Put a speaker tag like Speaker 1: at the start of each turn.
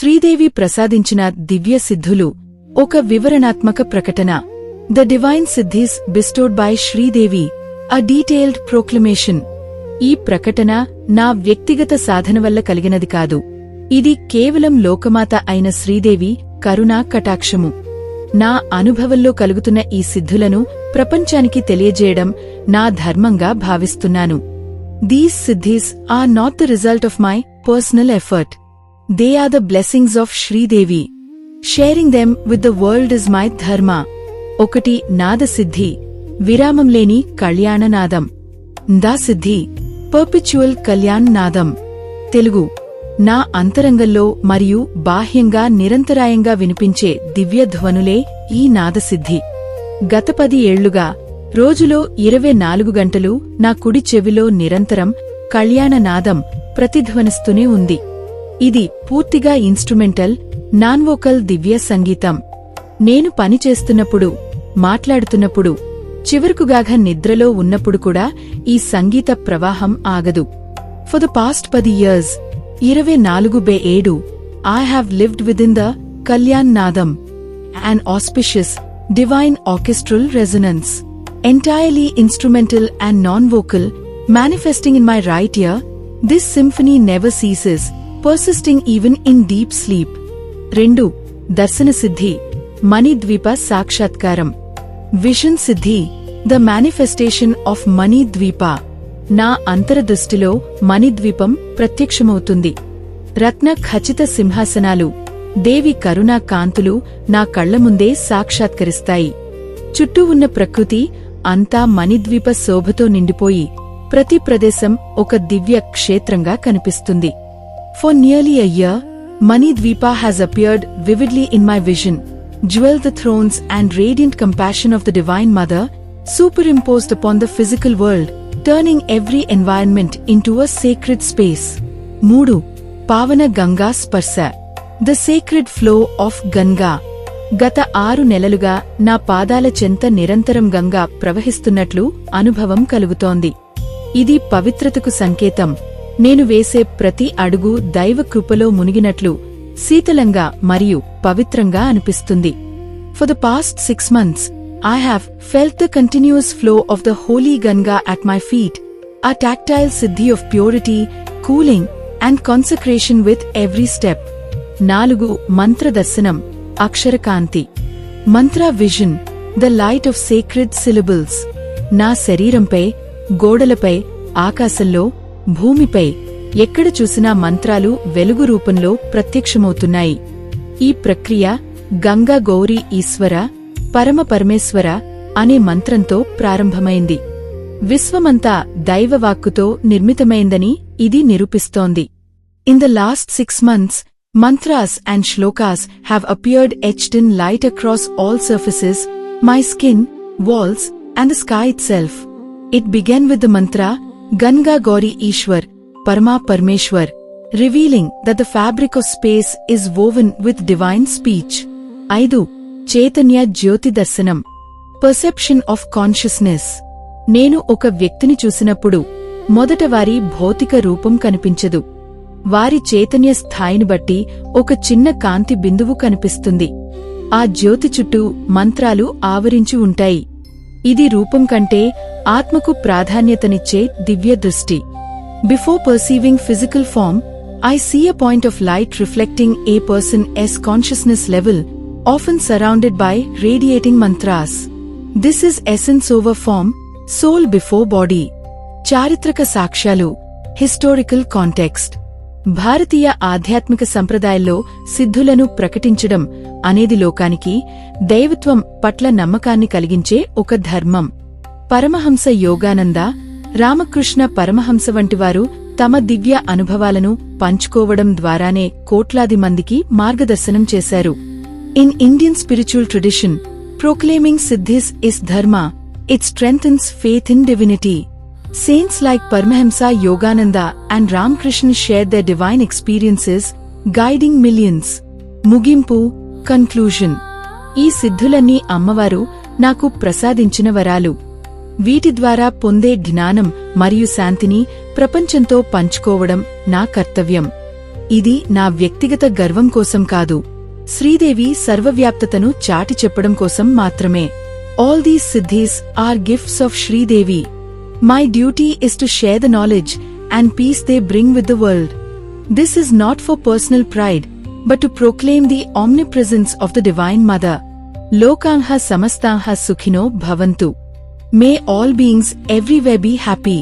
Speaker 1: శ్రీదేవి ప్రసాదించిన దివ్య సిద్ధులు ఒక వివరణాత్మక ప్రకటన. The divine siddhis bestowed by Sridevi, a detailed proclamation. ఈ ప్రకటన నా వ్యక్తిగత సాధన వల్ల కలిగినది కాదు. ఇది కేవలం లోకమాత అయిన శ్రీదేవి కరుణా కటాక్షము. నా అనుభవంలో కలుగుతున్న ఈ సిద్ధులను ప్రపంచానికి తెలియజేయడం నా ధర్మంగా భావిస్తున్నాను. These siddhis are not the result of my personal effort. They are the blessings of Sridevi. Sharing them with the world is my dharma. 1. నాదసిద్ధి, విరామం లేని కళ్యాణనాదం. దా సిద్ధి, పర్పిచువల్ కళ్యాణ్ నాదం. తెలుగు: నా అంతరంగంలో మరియు బాహ్యంగా నిరంతరాయంగా వినిపించే దివ్యధ్వనులే ఈ నాదసిద్ధి. గత 10 ఏళ్లుగా రోజులో 24 గంటలు నా కుడి చెవిలో నిరంతరం కళ్యాణనాదం ప్రతిధ్వనిస్తూనే ఉంది. ఇది పూర్తిగా ఇన్స్ట్రుమెంటల్, నాన్వోకల్ దివ్య సంగీతం. నేను పనిచేస్తున్నప్పుడు, మాట్లాడుతున్నప్పుడు, చివరకుగాఘ నిద్రలో ఉన్నప్పుడు కూడా ఈ సంగీత ప్రవాహం ఆగదు. For the past 10 years, 24/7, I have lived within the Kalyan Nadam, an auspicious, divine orchestral resonance, entirely instrumental and non-vocal, manifesting in my right ear. This symphony never ceases, persisting even in deep sleep. 2. దర్శన సిద్ధి, మణిద్వీప సాక్షాత్కారం. Vision Siddhi, the manifestation of మణిద్వీప. నా అంతరదృష్టిలో మణిద్వీపం ప్రత్యక్షమవుతుంది. రత్న ఖచిత సింహాసనాలు, దేవి కరుణా కాంతులు నా కళ్లముందే సాక్షాత్కరిస్తాయి. చుట్టూ ఉన్న ప్రకృతి అంతా మణిద్వీప శోభతో నిండిపోయి ప్రతి ప్రదేశం ఒక దివ్య క్షేత్రంగా కనిపిస్తుంది. For nearly a year, Manidvipa has appeared vividly in my vision. Jewel the thrones and radiant compassion of the Divine Mother, superimposed upon the physical world, turning every environment into a sacred space. 3. Pavana Ganga Sparsa, the sacred flow of Ganga. గత 6 నెలలుగా నా పాదాల చెంత నిరంతరం గంగా ప్రవహిస్తున్నట్లు అనుభవం కలుగుతోంది. ఇది పవిత్రతకు సంకేతం. నేను వేసే ప్రతి అడుగు దైవ కృపలో మునిగినట్లు శీతలంగా మరియు పవిత్రంగా అనిపిస్తుంది. For the past 6 months, I have felt the continuous flow of the holy Ganga at my feet, a tactile siddhi of purity, cooling, and consecration with every step. 4. మంత్ర దర్శనం, అక్షరకాంతి. మంత్ర vision, the light of sacred syllables. నా శరీరంపై, గోడలపై, ఆకాశంలో, భూమిపై ఎక్కడ చూసినా మంత్రాలు వెలుగు రూపంలో ప్రత్యక్షమవుతున్నాయి. ఈ ప్రక్రియ గంగా గౌరీ ఈశ్వర, పరమ పరమేశ్వర అనే మంత్రంతో ప్రారంభమైంది. విశ్వమంతా దైవవాక్కుతో నిర్మితమైందని ఇది నిరూపిస్తోంది. In the last 6 months, mantras and shlokas have appeared etched in light across all surfaces, my skin, walls, and the sky itself. It began with the mantra Ganga Gauri Ishwar, Parama Parmeshwar, revealing that the fabric of space is woven with divine speech. 5. Chaitanya జ్యోతి దర్శనం, perception of consciousness. నేను ఒక వ్యక్తిని చూసినప్పుడు మొదట వారి భౌతిక రూపం కనిపించదు. వారి చైతన్య స్థాయిని బట్టి ఒక చిన్న కాంతి బిందువు కనిపిస్తుంది. ఆ జ్యోతి చుట్టూ మంత్రాలు ఆవరించి ఉంటాయి. ఇది రూపం కంటే ఆత్మకు ప్రాధాన్యతనిచ్చే దివ్య దృష్టి. Before perceiving physical form, I see a point of light reflecting a person's consciousness level, often surrounded by radiating mantras. This is essence over form, soul before body. చారిత్రక సాక్ష్యాలు, హిస్టారికల్ కాంటెక్స్ట్. భారతీయ ఆధ్యాత్మిక సంప్రదాయంలో సిద్ధులను ప్రకటించడం అనేది లోకానికి దైవత్వం పట్ల నమ్మకాన్ని కలిగించే ఒక ధర్మం. పరమహంస యోగానంద, రామకృష్ణ పరమహంస వంటివారు తమ దివ్య అనుభవాలను పంచుకోవడం ద్వారానే కోట్లాది మందికి మార్గదర్శనం చేశారు. In Indian spiritual tradition, proclaiming siddhis is dharma. It strengthens faith in divinity. Saints like Paramahamsa Yogananda and Ramakrishna shared their divine experiences, guiding millions. ముగింపు, కన్క్లూజన్. ఈ సిద్ధులన్నీ అమ్మవారు నాకు ప్రసాదించిన వరాలు. వీటి ద్వారా పొందే జ్ఞానం మరియు శాంతిని ప్రపంచంతో పంచుకోవడం నా కర్తవ్యం. ఇది నా వ్యక్తిగత గర్వం కోసం కాదు, శ్రీదేవి సర్వవ్యాప్తతను చాటి చెప్పడం కోసం మాత్రమే. All these siddhis are gifts of Sridevi. My duty is to share the knowledge and peace they bring with the world. This is not for personal pride, but to proclaim the omnipresence of the Divine Mother. Lokaha samastaha sukhino bhavantu. May all beings everywhere be happy.